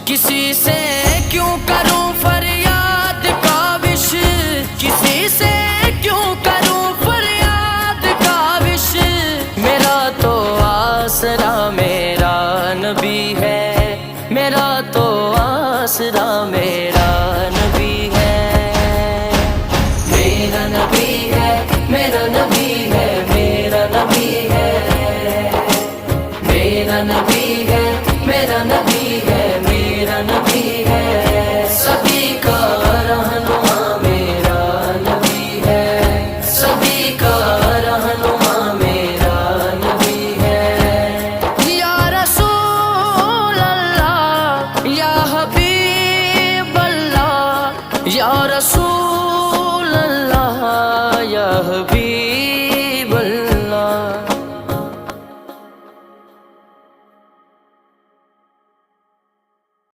کسی سے کیوں کروں فریاد کاوش، کسی سے کیوں کروں فریاد کاوش، میرا تو آسرا میرا نبی ہے، میرا تو آسرا میرا نبی ہے، میرا نبی ہے، میرا نبی